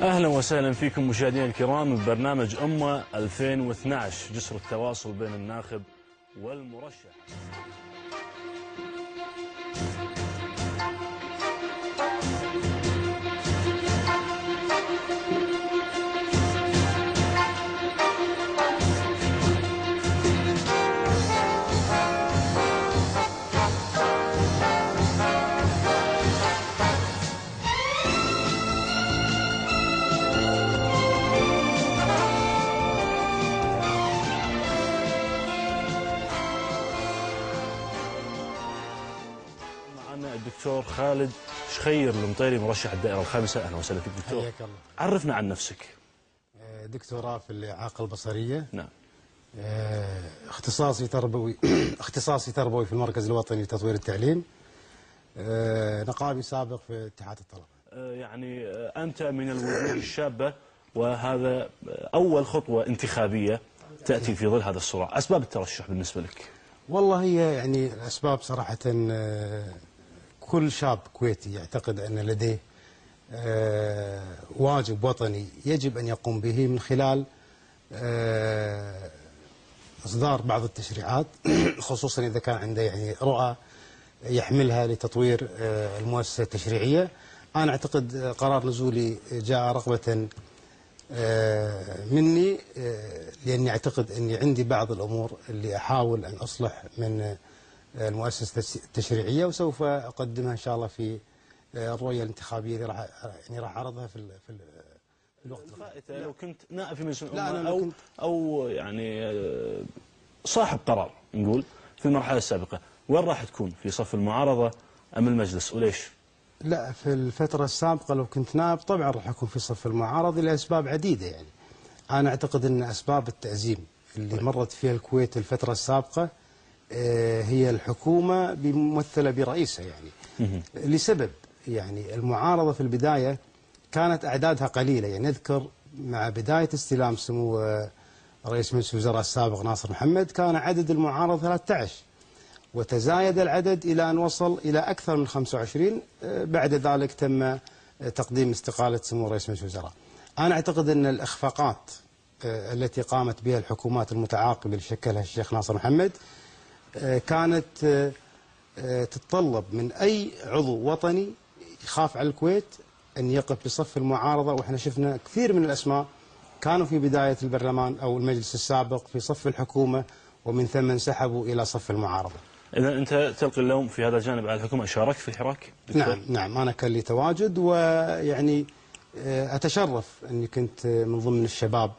أهلا وسهلا فيكم مشاهدينا الكرام ببرنامج أمة 2012 جسر التواصل بين الناخب والمرشح. الدكتور خالد شخير المطيري مرشح الدائرة الخامسة. أهلا وسهلا فيك دكتور. حياك الله. عرفنا عن نفسك. دكتوراه في الإعاقة البصرية. نعم. اختصاصي تربوي في المركز الوطني لتطوير التعليم. نقابي سابق في اتحاد الطلبة. يعني أنت من الوجوه الشابة، وهذا أول خطوة انتخابية تأتي في ظل هذا الصراع. أسباب الترشح بالنسبة لك؟ والله هي يعني الأسباب صراحة كل شاب كويتي يعتقد أن لديه واجب وطني يجب أن يقوم به من خلال إصدار بعض التشريعات خصوصا إذا كان عنده يعني رؤى يحملها لتطوير المؤسسة التشريعية. أنا أعتقد قرار نزولي جاء رغبة مني، لأني أعتقد أني عندي بعض الأمور اللي أحاول أن أصلح من المؤسسة التشريعية، وسوف أقدمها إن شاء الله في الرؤية الانتخابية اللي راح أعرضها في الوقت الفائتة. لو كنت نائب في مجلس الأمة أو يعني صاحب قرار نقول في المرحلة السابقة، وين راح تكون؟ في صف المعارضة أم المجلس، وليش؟ لا، في الفترة السابقة لو كنت نائب طبعا راح أكون في صف المعارضة لأسباب عديدة. يعني أنا أعتقد أن أسباب التأزيم اللي مرت فيها الكويت الفترة السابقة هي الحكومة ممثلة برئيسها، يعني لسبب يعني المعارضة في البداية كانت أعدادها قليلة. يعني نذكر مع بداية استلام سمو رئيس مجلس الوزراء السابق ناصر محمد كان عدد المعارضة 13، وتزايد العدد إلى أن وصل إلى أكثر من 25. بعد ذلك تم تقديم استقالة سمو رئيس مجلس الوزراء. أنا أعتقد أن الإخفاقات التي قامت بها الحكومات المتعاقبة اللي شكلها الشيخ ناصر محمد كانت تتطلب من أي عضو وطني يخاف على الكويت أن يقف بصف المعارضة. وإحنا شفنا كثير من الأسماء كانوا في بداية البرلمان أو المجلس السابق في صف الحكومة، ومن ثم انسحبوا إلى صف المعارضة. إذا أنت تلقي اللوم في هذا الجانب على الحكومة. شاركت في الحراك؟ نعم أنا كان لي تواجد، ويعني أتشرف أني كنت من ضمن الشباب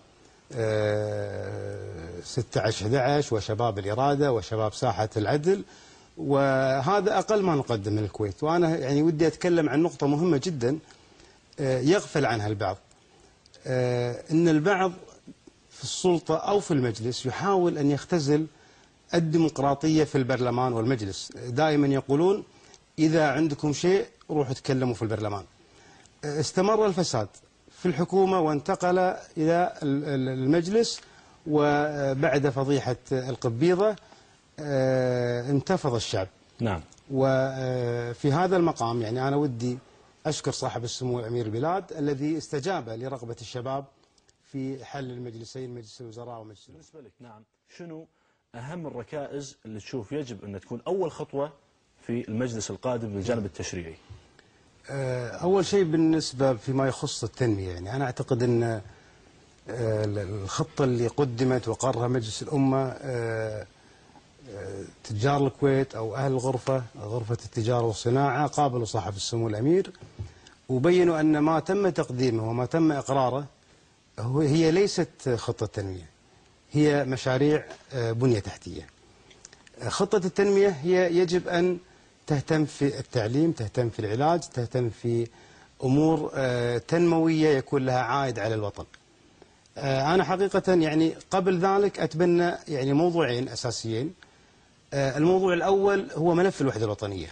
16-11 وشباب الإرادة وشباب ساحة العدل، وهذا أقل ما نقدم للكويت. وأنا يعني ودي أتكلم عن نقطة مهمة جدا يغفل عنها البعض، أن البعض في السلطة أو في المجلس يحاول أن يختزل الديمقراطية في البرلمان والمجلس. دائما يقولون إذا عندكم شيء روحوا تكلموا في البرلمان. استمر الفساد في الحكومة وانتقل إلى المجلس، وبعد فضيحة القبيضة انتفض الشعب. نعم. وفي هذا المقام يعني أنا ودي أشكر صاحب السمو أمير البلاد الذي استجاب لرغبة الشباب في حل المجلسين، مجلس الوزراء ومجلس الأمة. بالنسبة لك نعم، شنو أهم الركائز اللي تشوف يجب أن تكون أول خطوة في المجلس القادم بالجانب التشريعي؟ أول شيء بالنسبة فيما يخص التنمية، يعني أنا أعتقد أن الخطة اللي قدمت وقررها مجلس الأمة تجار الكويت أو أهل غرفة التجارة والصناعة قابلوا صاحب السمو الأمير وبينوا أن ما تم تقديمه وما تم إقراره هي ليست خطة تنمية، هي مشاريع بنية تحتية. خطة التنمية هي يجب أن تهتم في التعليم، تهتم في العلاج، تهتم في أمور تنموية يكون لها عائد على الوطن. أنا حقيقة يعني قبل ذلك أتبنى يعني موضوعين أساسيين. الموضوع الأول هو ملف الوحدة الوطنية.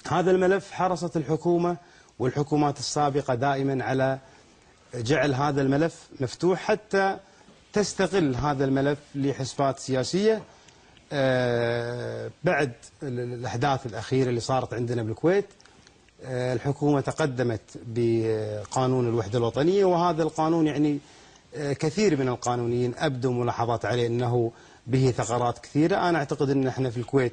هذا الملف حرصت الحكومة والحكومات السابقة دائما على جعل هذا الملف مفتوح حتى تستغل هذا الملف لحسابات سياسية. بعد الأحداث الأخيرة اللي صارت عندنا بالكويت الحكومة تقدمت بقانون الوحدة الوطنية، وهذا القانون يعني كثير من القانونيين أبدوا ملاحظات عليه أنه به ثغرات كثيرة. أنا أعتقد أن احنا في الكويت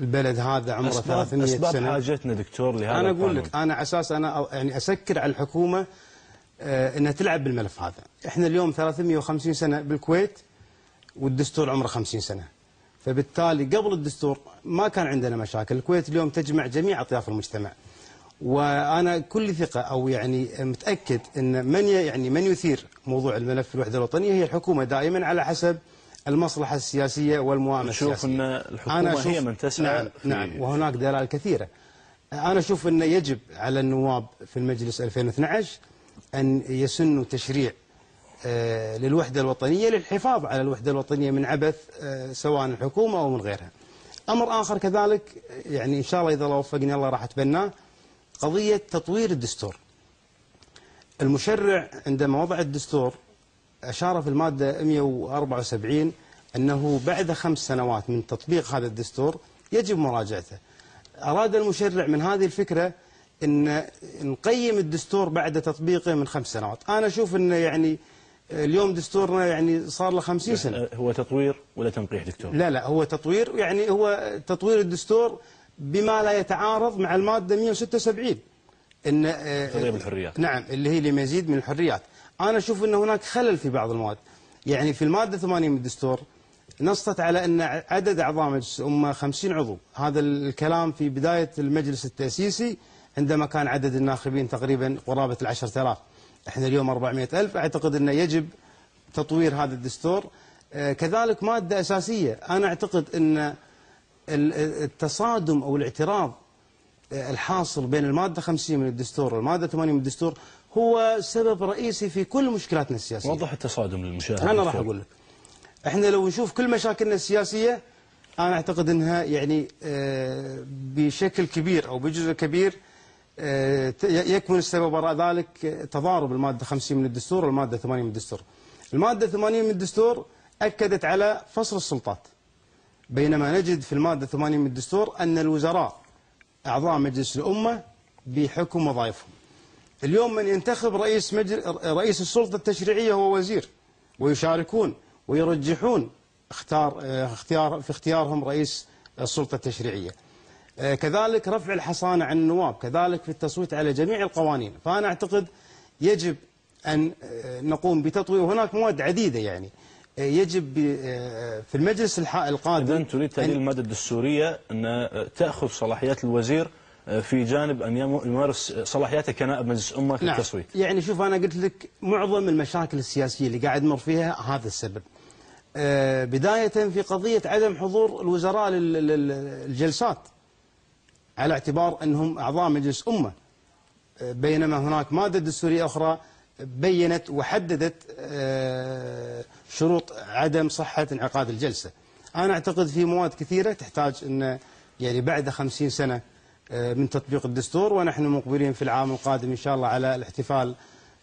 البلد هذا عمره 300 سنة. أسباب حاجتنا دكتور لهذا أنا أقول لك، أنا أساس أنا يعني أسكر على الحكومة أنها تلعب بالملف هذا. إحنا اليوم 350 سنة بالكويت والدستور عمره 50 سنة، فبالتالي قبل الدستور ما كان عندنا مشاكل. الكويت اليوم تجمع جميع أطياف المجتمع، وأنا كل ثقة أو يعني متأكد أن من يثير موضوع الملف الوحدة الوطنية هي الحكومة دائما على حسب المصلحة السياسية والمؤامرة السياسية. أشوف أن الحكومة هي من تسعى. نعم، وهناك دلائل كثيرة. أنا أشوف أن يجب على النواب في المجلس 2012 أن يسنوا تشريع للوحدة الوطنية للحفاظ على الوحدة الوطنية من عبث سواء الحكومة أو من غيرها. أمر آخر كذلك يعني إن شاء الله إذا الله وفقني الله راح أتبناه، قضية تطوير الدستور. المشرع عندما وضع الدستور أشار في المادة 174 أنه بعد 5 سنوات من تطبيق هذا الدستور يجب مراجعته. أراد المشرع من هذه الفكرة أن نقيم الدستور بعد تطبيقه من 5 سنوات. أنا أشوف أن يعني اليوم دستورنا يعني صار له 50 سنة. هو تطوير ولا تنقيح دكتور؟ لا هو تطوير، يعني هو تطوير الدستور بما لا يتعارض مع المادة 176 إن حرية بالحريات. نعم، اللي هي لمزيد من الحريات. أنا أشوف أن هناك خلل في بعض المواد. يعني في المادة 80 من الدستور نصت على أن عدد أعضاء مجلس الأمة 50 عضو. هذا الكلام في بداية المجلس التأسيسي عندما كان عدد الناخبين تقريبا قرابة 10,000. احنا اليوم 400,000. أعتقد أنه يجب تطوير هذا الدستور. كذلك مادة أساسية، أنا أعتقد أن التصادم أو الاعتراض الحاصل بين المادة 50 من الدستور والمادة 80 من الدستور هو سبب رئيسي في كل مشكلاتنا السياسية. وضح التصادم للمشاهد. أنا راح أقول لك، احنا لو نشوف كل مشاكلنا السياسية أنا أعتقد أنها يعني بشكل كبير أو بجزء كبير يكمن السبب وراء ذلك تضارب المادة 50 من الدستور والمادة 80 من الدستور. المادة 80 من الدستور أكدت على فصل السلطات، بينما نجد في المادة 80 من الدستور أن الوزراء أعضاء مجلس الأمة بحكم وظائفهم. اليوم من ينتخب رئيس السلطة التشريعية هو وزير، ويشاركون ويرجحون في اختيارهم رئيس السلطة التشريعية. كذلك رفع الحصانة عن النواب، كذلك في التصويت على جميع القوانين. فأنا أعتقد يجب أن نقوم بتطوير. هناك مواد عديدة يعني يجب في المجلس القادم. إذن تريد تعديل المادة الدستورية أن تأخذ صلاحيات الوزير في جانب أن يمارس صلاحياته كنائب مجلس أمة في التصويت. نعم. يعني شوف، أنا قلت لك معظم المشاكل السياسية اللي قاعد نمر فيها هذا السبب. بداية في قضية عدم حضور الوزراء للجلسات على اعتبار أنهم أعضاء مجلس أمة، بينما هناك مادة دستورية أخرى بيّنت وحددت شروط عدم صحة انعقاد الجلسة. أنا أعتقد في مواد كثيرة تحتاج أن يعني بعد 50 سنة من تطبيق الدستور، ونحن مقبلين في العام القادم إن شاء الله على الاحتفال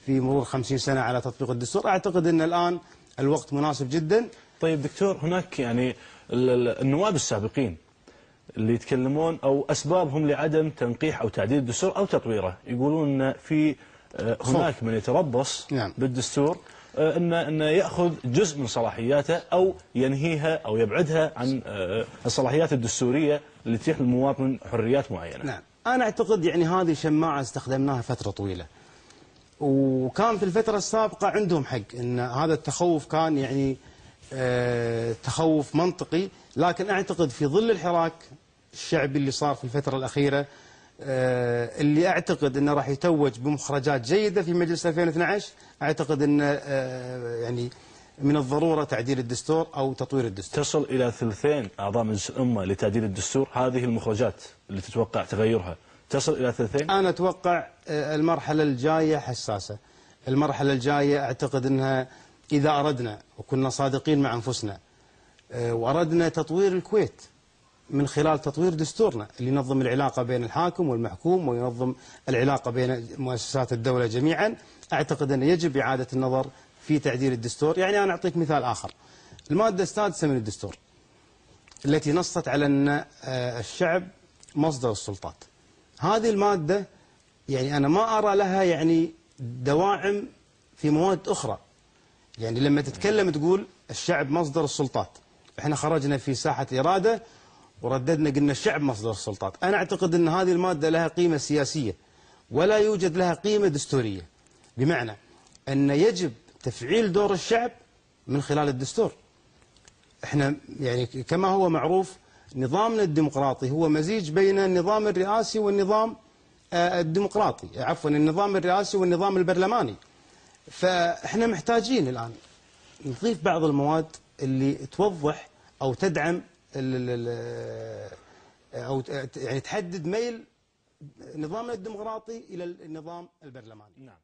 في مرور 50 سنة على تطبيق الدستور. أعتقد أن الآن الوقت مناسب جدا. طيب دكتور، هناك يعني النواب السابقين اللي يتكلمون أو أسبابهم لعدم تنقيح أو تعديل الدستور أو تطويره، يقولون أن في هناك من يتربص بالدستور أن يأخذ جزء من صلاحياته أو ينهيها أو يبعدها عن الصلاحيات الدستورية اللي تتيح للمواطن حريات معينة. نعم، أنا أعتقد يعني هذه شماعة استخدمناها فترة طويلة، وكان في الفترة السابقة عندهم حق أن هذا التخوف كان يعني تخوف منطقي. لكن أعتقد في ظل الحراك الشعبي اللي صار في الفترة الأخيرة، اللي أعتقد أنه راح يتوج بمخرجات جيدة في مجلس 2012، أعتقد أن يعني من الضرورة تعديل الدستور أو تطوير الدستور. تصل إلى 2/3 أعضاء مجلس الأمة لتعديل الدستور. هذه المخرجات اللي تتوقع تغيرها تصل إلى 2/3؟ أنا أتوقع المرحلة الجاية حساسة. المرحلة الجاية أعتقد أنها إذا أردنا وكنا صادقين مع أنفسنا وأردنا تطوير الكويت من خلال تطوير دستورنا اللي ينظم العلاقة بين الحاكم والمحكوم وينظم العلاقة بين مؤسسات الدولة جميعا، أعتقد أن يجب إعادة النظر في تعديل الدستور. يعني أنا أعطيك مثال آخر، المادة السادسة من الدستور التي نصت على أن الشعب مصدر السلطات. هذه المادة يعني أنا ما أرى لها يعني دواعم في مواد أخرى. يعني لما تتكلم تقول الشعب مصدر السلطات، احنا خرجنا في ساحة إرادة ورددنا قلنا الشعب مصدر السلطات. أنا أعتقد أن هذه المادة لها قيمة سياسية ولا يوجد لها قيمة دستورية، بمعنى أن يجب تفعيل دور الشعب من خلال الدستور. احنا يعني كما هو معروف نظامنا الديمقراطي هو مزيج بين النظام الرئاسي والنظام الديمقراطي، عفوا النظام الرئاسي والنظام البرلماني. فاحنا محتاجين الآن نضيف بعض المواد اللي توضح أو تدعم أو يعني تحدد ميل نظامنا الديمقراطي إلى النظام البرلماني. نعم.